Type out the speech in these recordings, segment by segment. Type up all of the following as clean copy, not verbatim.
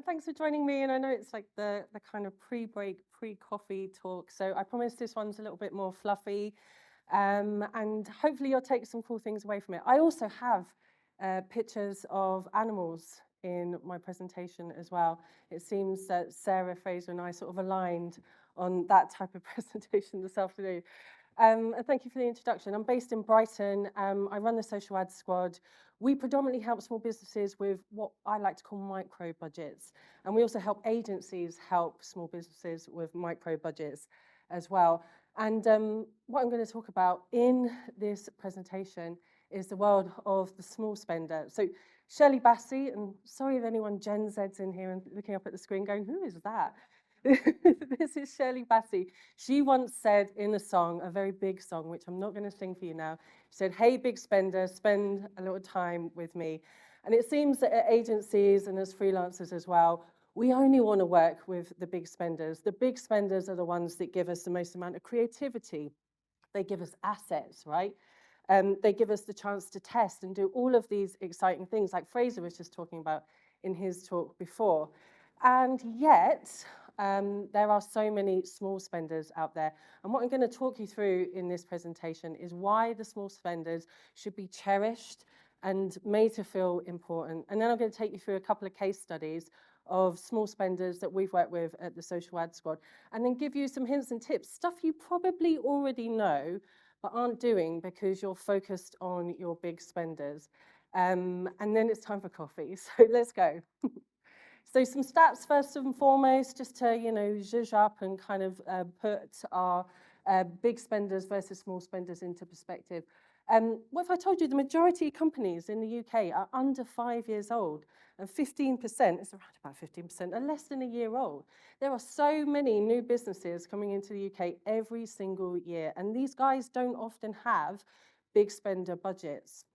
Thanks for joining me. And I know it's like the kind of pre-break, pre-coffee talk. So I promise this one's a little bit more fluffy. And hopefully you'll take some cool things away from it. I also have pictures of animals in my presentation as well. It seems that Sarah, Fraser and I sort of aligned on that type of presentation this afternoon. And thank you for the introduction. I'm based in Brighton. I run the social ads squad. We predominantly help small businesses with what I like to call micro budgets. And we also help agencies help small businesses with micro budgets as well. And what I'm going to talk about in this presentation is the world of the small spender. So Shirley Bassey, and sorry if anyone Gen Z's in here and looking up at the screen going, who is that? This is Shirley Bassey. She once said in a song, a very big song, which I'm not going to sing for you now, she said, "Hey, big spender, spend a little time with me." And it seems that at agencies and as freelancers as well, we only want to work with the big spenders. The big spenders are the ones that give us the most amount of creativity. They give us assets, right? They give us the chance to test and do all of these exciting things like Fraser was just talking about in his talk before. And yet, there are so many small spenders out there. And what I'm going to talk you through in this presentation is why the small spenders should be cherished and made to feel important. And then I'm going to take you through a couple of case studies of small spenders that we've worked with at the Social Ad Squad, and then give you some hints and tips, stuff you probably already know, but aren't doing because you're focused on your big spenders. And then it's time for coffee. So let's go. So some stats first and foremost, just to, zhuzh up and kind of put our big spenders versus small spenders into perspective. What if I told you the majority of companies in the UK are under 5 years old, and 15%, it's around about 15%, are less than a year old. There are so many new businesses coming into the UK every single year, and these guys don't often have big spender budgets.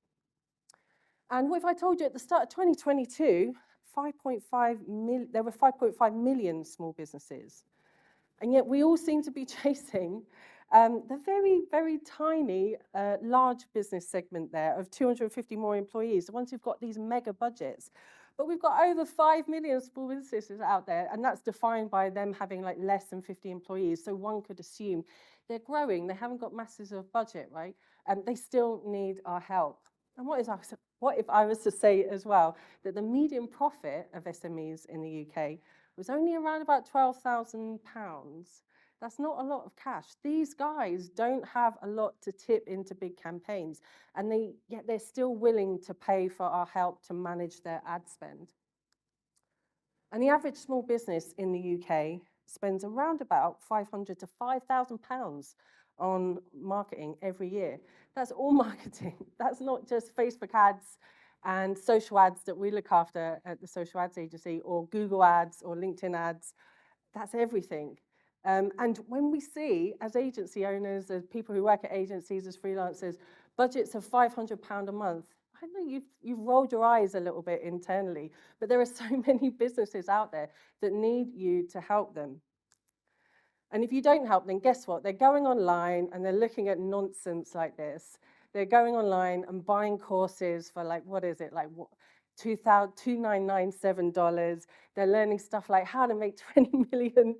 And what if I told you at the start of 2022, there were 5.5 million small businesses. And yet we all seem to be chasing the very, very tiny large business segment there of 250 more employees, the ones who've got these mega budgets. But we've got over 5 million small businesses out there, and that's defined by them having like less than 50 employees. So one could assume they're growing, they haven't got masses of budget, right? And they still need our help. And what if I was to say as well that the median profit of SMEs in the UK was only around about £12,000? That's not a lot of cash. These guys don't have a lot to tip into big campaigns, and yet they're still willing to pay for our help to manage their ad spend. And the average small business in the UK spends around about £500 to £5,000 on marketing every year. That's all marketing. That's not just Facebook ads and social ads that we look after at the Social Ads Agency, or Google ads or LinkedIn ads. That's everything. And when we see, as agency owners, as people who work at agencies, as freelancers, budgets of £500 a month, I know you've rolled your eyes a little bit internally, but there are so many businesses out there that need you to help them. And if you don't help them, guess what? They're going online and they're looking at nonsense like this. They're going online and buying courses for like, what is it, like $2,997. They're learning stuff like how to make $20 million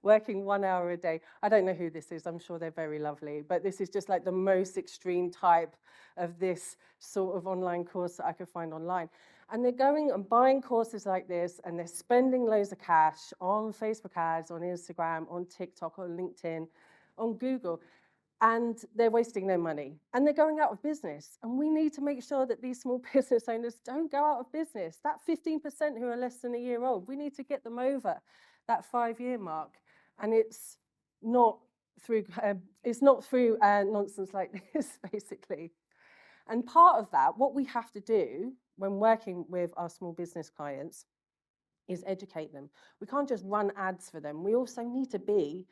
working 1 hour a day. I don't know who this is. I'm sure they're very lovely. But this is just like the most extreme type of this sort of online course that I could find online. And they're going and buying courses like this, and they're spending loads of cash on Facebook ads, on Instagram, on TikTok, on LinkedIn, on Google. And they're wasting their money, and they're going out of business. And we need to make sure that these small business owners don't go out of business. That 15% who are less than a year old, we need to get them over that 5-year mark. And it's not through nonsense like this, basically. And part of that, what we have to do when working with our small business clients is educate them. We can't just run ads for them. We also need to be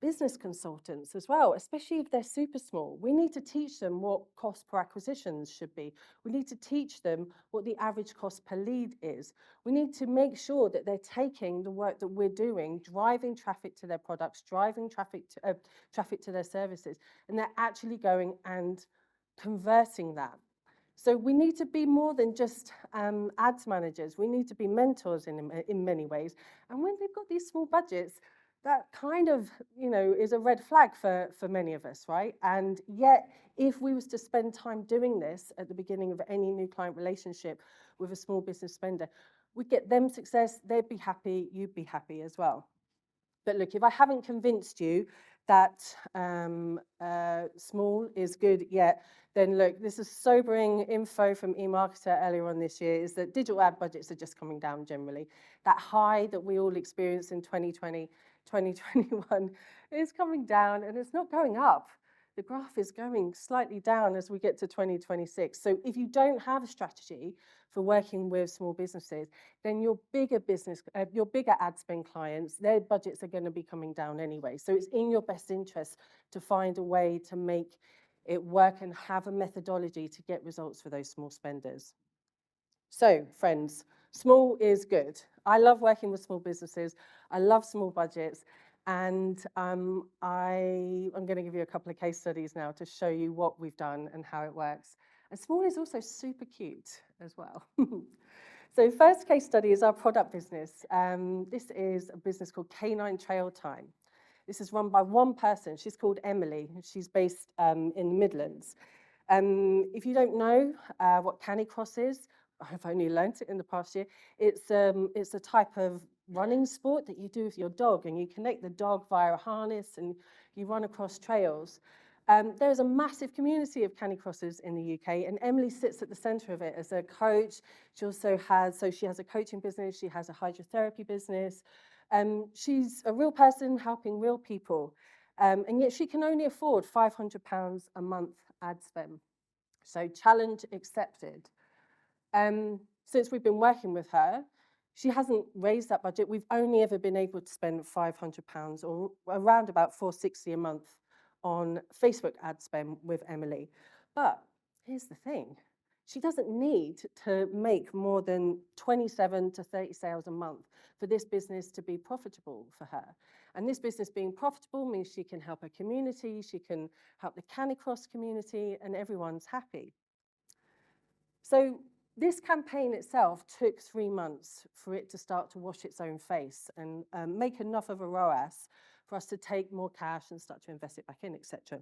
business consultants as well, especially if they're super small. We need to teach them what cost per acquisitions should be. We need to teach them what the average cost per lead is. We need to make sure that they're taking the work that we're doing, driving traffic to their products, driving traffic to their services, and they're actually going and converting that. So we need to be more than just ads managers. We need to be mentors in many ways. And when they've got these small budgets, that kind of, is a red flag for many of us, right? And yet, if we was to spend time doing this at the beginning of any new client relationship with a small business spender, we'd get them success, they'd be happy, you'd be happy as well. But look, if I haven't convinced you that small is good yet, then look, this is sobering info from eMarketer earlier on this year, is that digital ad budgets are just coming down generally. That high that we all experienced in 2020, 2021 is coming down, and it's not going up. The graph is going slightly down as we get to 2026. So if you don't have a strategy for working with small businesses, then your bigger ad spend clients, their budgets are going to be coming down anyway. So it's in your best interest to find a way to make it work and have a methodology to get results for those small spenders. So, friends, small is good. I love working with small businesses. I love small budgets. And I'm going to give you a couple of case studies now to show you what we've done and how it works. And small is also super cute as well. So first case study is our product business. This is a business called Canine Trail Time. This is run by one person. She's called Emily. She's based in the Midlands. If you don't know what canicross is, I've only learnt it in the past year. It's a type of running sport that you do with your dog, and you connect the dog via a harness and you run across trails. There's a massive community of canicrossers in the UK, and Emily sits at the centre of it as a coach. She also has a coaching business, she has a hydrotherapy business. She's a real person helping real people, and yet she can only afford £500 a month ad spend. So challenge accepted. Since we've been working with her, she hasn't raised that budget. We've only ever been able to spend £500 or around about £460 a month on Facebook ad spend with Emily. But here's the thing. She doesn't need to make more than 27 to 30 sales a month for this business to be profitable for her. And this business being profitable means she can help her community, she can help the Canicross community, and everyone's happy. So this campaign itself took 3 months for it to start to wash its own face and make enough of a ROAS for us to take more cash and start to invest it back in, etc.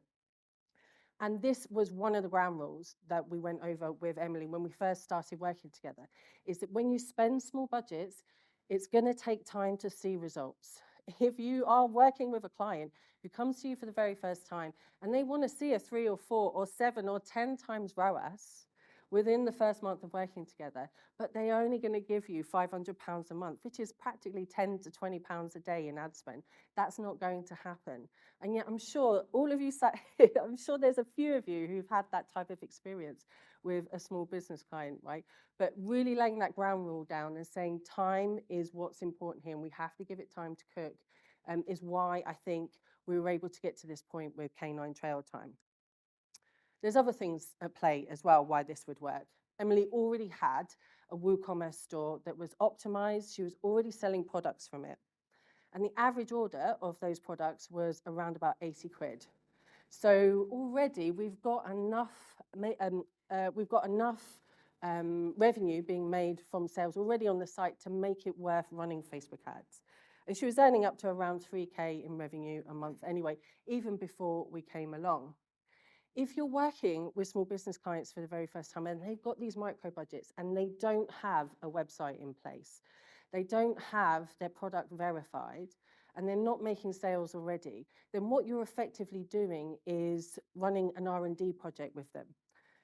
And this was one of the ground rules that we went over with Emily when we first started working together, is that when you spend small budgets, it's going to take time to see results. If you are working with a client who comes to you for the very first time and they want to see a 3 or 4 or 7 or 10 times ROAS, within the first month of working together, but they're only going to give you £500 a month, which is practically £10 to £20 a day in ad spend. That's not going to happen. And yet I'm sure all of you sat here, I'm sure there's a few of you who've had that type of experience with a small business client, right? But really laying that ground rule down and saying time is what's important here, and we have to give it time to cook, is why I think we were able to get to this point with Canine Trail Time. There's other things at play as well why this would work. Emily already had a WooCommerce store that was optimized. She was already selling products from it. And the average order of those products was around about 80 quid. So already we've got enough revenue being made from sales already on the site to make it worth running Facebook ads. And she was earning up to around 3K in revenue a month anyway, even before we came along. If you're working with small business clients for the very first time and they've got these micro budgets and they don't have a website in place, they don't have their product verified, and they're not making sales already, then what you're effectively doing is running an R&D project with them.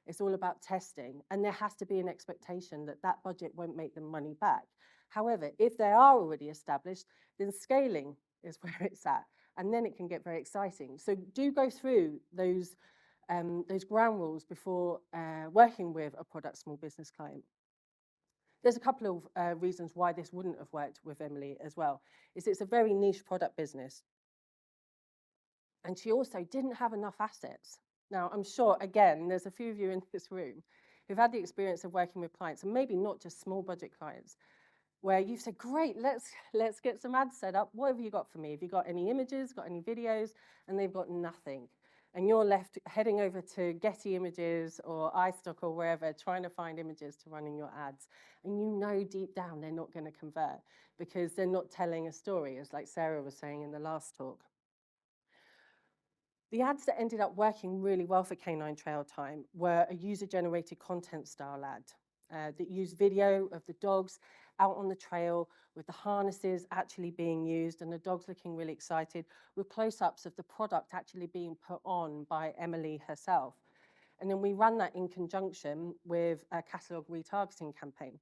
It's all about testing, and there has to be an expectation that that budget won't make them money back. However, if they are already established, then scaling is where it's at, and then it can get very exciting. So do go through those ground rules before working with a product small business client. There's a couple of reasons why this wouldn't have worked with Emily as well. It's a very niche product business. And she also didn't have enough assets. Now, I'm sure, again, there's a few of you in this room who've had the experience of working with clients, and maybe not just small budget clients, where you've said, great, let's get some ads set up. What have you got for me? Have you got any images, got any videos? And they've got nothing. and you're left heading over to Getty Images or iStock or wherever, trying to find images to run in your ads. And you know deep down they're not going to convert because they're not telling a story, as like Sarah was saying in the last talk. The ads that ended up working really well for Canine Trail Time were a user-generated content style ad that used video of the dogs out on the trail with the harnesses actually being used and the dogs looking really excited, with close-ups of the product actually being put on by Emily herself. And then we ran that in conjunction with a catalogue retargeting campaign.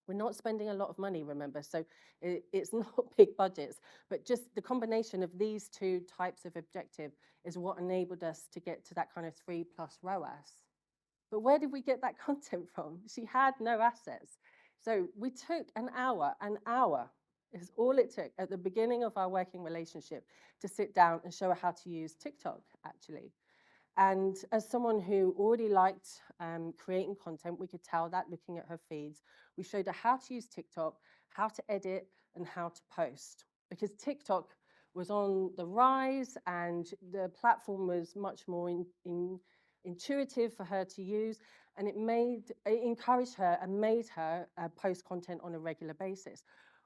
We're not spending a lot of money, remember, so it's not big budgets, but just the combination of these two types of objective is what enabled us to get to that kind of 3+ ROAS. But where did we get that content from? She had no assets. So we took an hour is all it took at the beginning of our working relationship to sit down and show her how to use TikTok, actually. And as someone who already liked creating content, we could tell that looking at her feeds. We showed her how to use TikTok, how to edit, and how to post. Because TikTok was on the rise and the platform was much more intuitive for her to use. And it encouraged her and made her post content on a regular basis.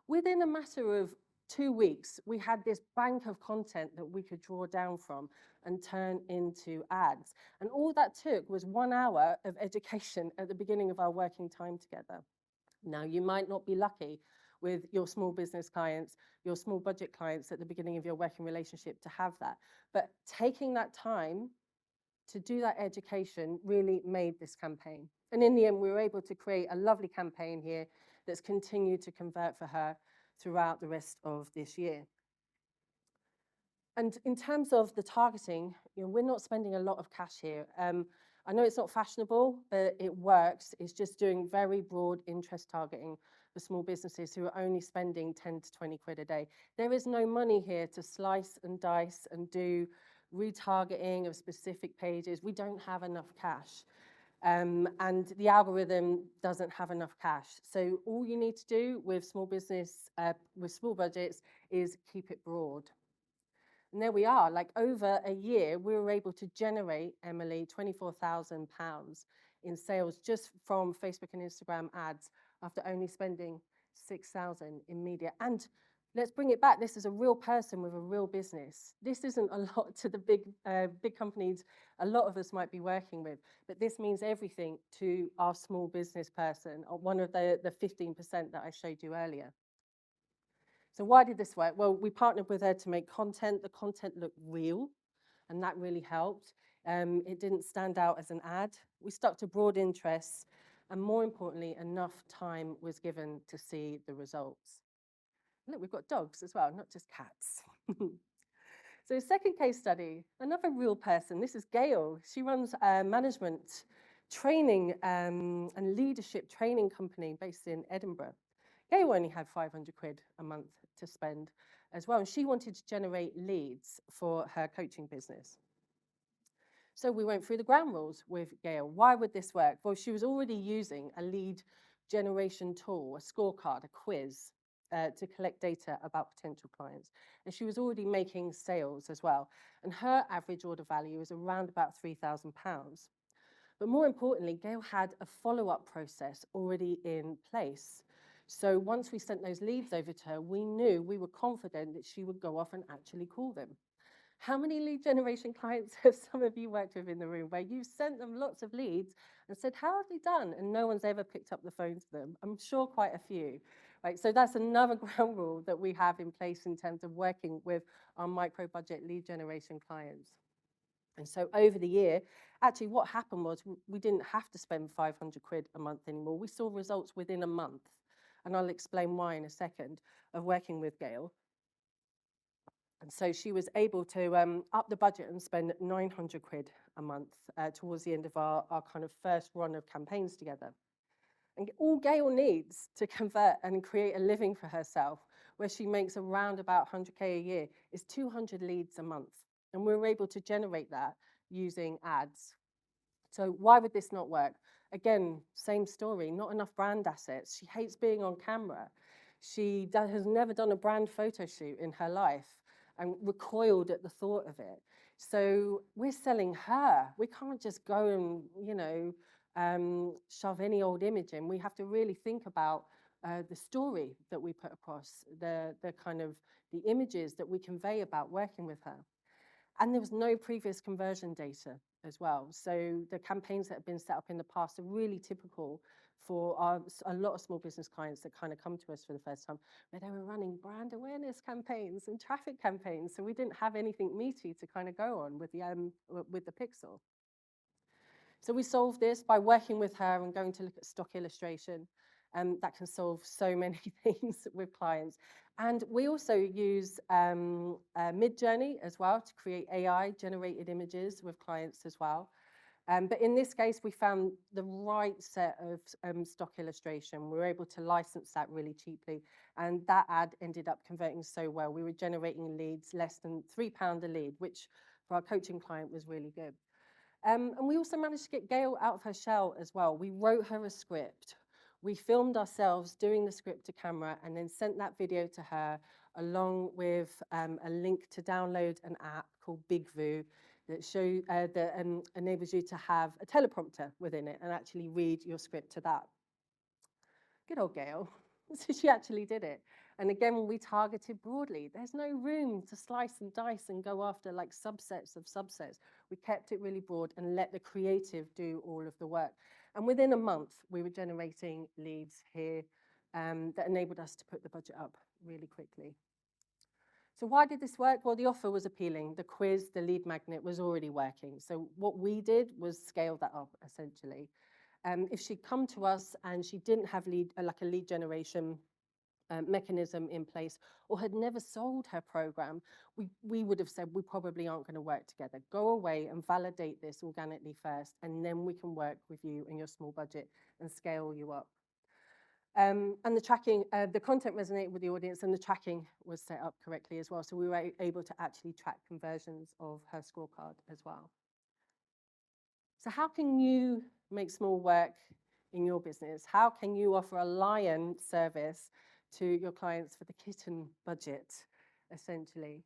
Within a matter of 2 weeks, we had this bank of content that we could draw down from and turn into ads. And all that took was 1 hour of education at the beginning of our working time together. Now, you might not be lucky with your small business clients, your small budget clients at the beginning of your working relationship to have that. But taking that time to do that education really made this campaign. And in the end, we were able to create a lovely campaign here that's continued to convert for her throughout the rest of this year. And in terms of the targeting, we're not spending a lot of cash here. I know it's not fashionable, but it works. It's just doing very broad interest targeting for small businesses who are only spending 10 to 20 quid a day. There is no money here to slice and dice and do retargeting of specific pages. We don't have enough cash. And the algorithm doesn't have enough cash. So all you need to do with small business, with small budgets, is keep it broad. And there we are, like over a year, we were able to generate, Emily, £24,000 in sales just from Facebook and Instagram ads after only spending 6,000 in media. And let's bring it back. This is a real person with a real business. This isn't a lot to the big companies a lot of us might be working with, but this means everything to our small business person, or one of the 15% that I showed you earlier. So why did this work? Well, we partnered with her to make content. The content looked real, and that really helped. It didn't stand out as an ad. We stuck to broad interests, and more importantly, enough time was given to see the results. Look, we've got dogs as well, not just cats. So second case study, another real person. This is Gail. She runs a management training and leadership training company based in Edinburgh. Gail only had 500 quid a month to spend as well, and she wanted to generate leads for her coaching business. So we went through the ground rules with Gail. Why would this work? Well, she was already using a lead generation tool, a scorecard, a quiz, to collect data about potential clients. And she was already making sales as well. And her average order value was around about £3,000. But more importantly, Gail had a follow-up process already in place. So once we sent those leads over to her, we were confident that she would go off and actually call them. How many lead generation clients have some of you worked with in the room where you've sent them lots of leads and said, how have they done? And no one's ever picked up the phone to them. I'm sure quite a few. Right? So that's another ground rule that we have in place in terms of working with our micro budget lead generation clients. And so over the year, actually what happened was we didn't have to spend 500 quid a month anymore. We saw results within a month. And I'll explain why in a second, of working with Gail. And so she was able to up the budget and spend 900 quid a month towards the end of our kind of first run of campaigns together. And all Gail needs to convert and create a living for herself, where she makes around about 100k a year, is 200 leads a month. And we were able to generate that using ads. So why would this not work? Again, same story, not enough brand assets. She hates being on camera. She has never done a brand photo shoot in her life and recoiled at the thought of it. So we're selling her. We can't just go and, shove any old image in. We have to really think about the story that we put across, the kind of the images that we convey about working with her. And there was no previous conversion data as well. So the campaigns that have been set up in the past are really typical for a lot of small business clients that kind of come to us for the first time, where they were running brand awareness campaigns and traffic campaigns. So we didn't have anything meaty to kind of go on with the pixel. So we solved this by working with her and going to look at stock illustration. That can solve so many things with clients. And we also use Midjourney as well to create AI-generated images with clients as well. But in this case, we found the right set of stock illustration. We were able to license that really cheaply. And that ad ended up converting so well. We were generating leads less than £3 a lead, which for our coaching client was really good. And we also managed to get Gail out of her shell as well. We wrote her a script. We filmed ourselves doing the script to camera and then sent that video to her along with a link to download an app called BigVoo that enables you to have a teleprompter within it and actually read your script to that. Good old Gail. So she actually did it. And again, we targeted broadly. There's no room to slice and dice and go after like subsets of subsets. We kept it really broad and let the creative do all of the work. And within a month, we were generating leads here that enabled us to put the budget up really quickly. So why did this work? Well, the offer was appealing. The quiz, the lead magnet was already working. So what we did was scale that up, essentially. If she'd come to us and she didn't have a lead generation mechanism in place or had never sold her program, we would have said, we probably aren't going to work together. Go away and validate this organically first, and then we can work with you and your small budget and scale you up. And the tracking, the content resonated with the audience and the tracking was set up correctly as well. So we were able to actually track conversions of her scorecard as well. So how can you make small work in your business? How can you offer a lion service to your clients for the kitten budget, essentially?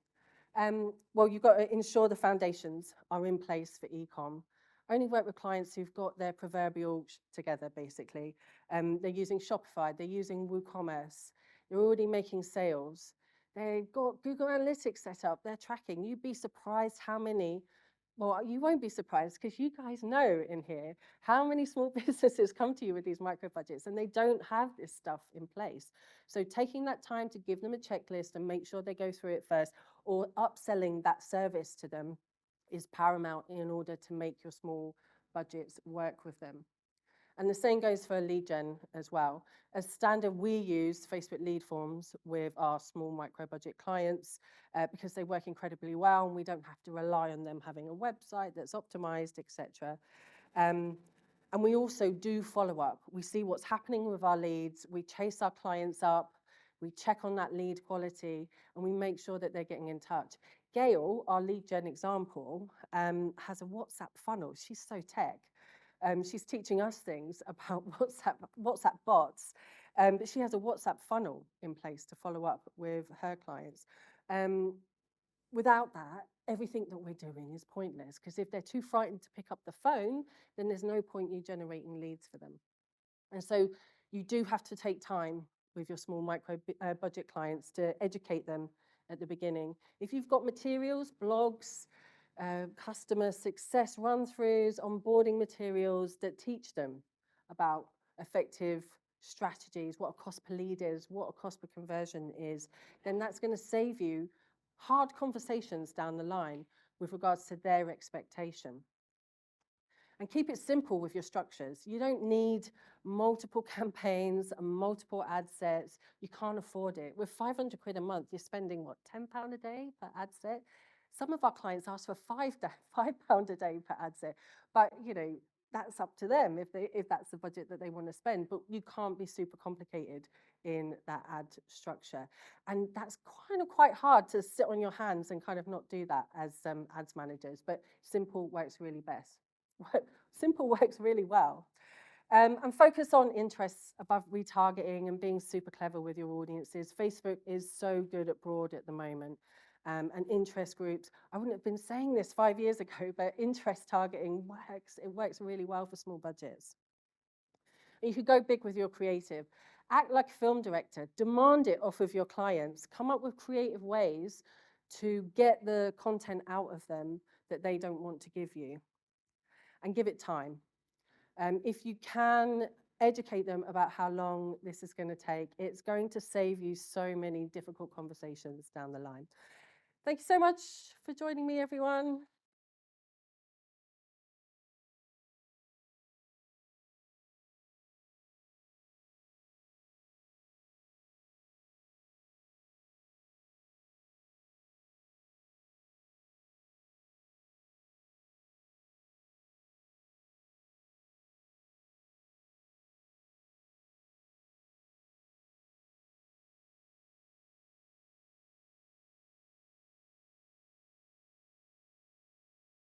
Well, you've got to ensure the foundations are in place for e-com. Only work with clients who've got their proverbial together, basically. They're using Shopify, they're using WooCommerce, they're already making sales. They've got Google Analytics set up, they're tracking. You'd be surprised how many, well, you won't be surprised because you guys know in here how many small businesses come to you with these micro budgets and they don't have this stuff in place. So taking that time to give them a checklist and make sure they go through it first, or upselling that service to them, is paramount in order to make your small budgets work with them. And the same goes for lead gen as well. As standard, we use Facebook lead forms with our small micro budget clients because they work incredibly well and we don't have to rely on them having a website that's optimized, etc. And we also do follow up. We see what's happening with our leads. We chase our clients up. We check on that lead quality and we make sure that they're getting in touch. Gail, our lead gen example, has a WhatsApp funnel. She's so tech. She's teaching us things about WhatsApp bots, but she has a WhatsApp funnel in place to follow up with her clients. Without that, everything that we're doing is pointless because if they're too frightened to pick up the phone, then there's no point you generating leads for them. And so you do have to take time with your small micro budget clients to educate them at the beginning. If you've got materials, blogs, customer success run-throughs, onboarding materials that teach them about effective strategies, what a cost per lead is, what a cost per conversion is, then that's going to save you hard conversations down the line with regards to their expectation. And keep it simple with your structures. You don't need multiple campaigns and multiple ad sets. You can't afford it. With 500 quid a month, you're spending, what, £10 a day per ad set? Some of our clients ask for £5 a day per ad set. But, you know, that's up to them if that's the budget that they want to spend. But you can't be super complicated in that ad structure. And that's kind of quite hard to sit on your hands and kind of not do that as ads managers. But simple works really best. Simple works really well. And focus on interests above retargeting and being super clever with your audiences. Facebook is so good at broad at the moment. and interest groups. I wouldn't have been saying this 5 years ago, but interest targeting works. It works really well for small budgets. And you could go big with your creative. Act like a film director. Demand it off of your clients. Come up with creative ways to get the content out of them that they don't want to give you. And give it time. If you can educate them about how long this is going to take, it's going to save you so many difficult conversations down the line. Thank you so much for joining me, everyone.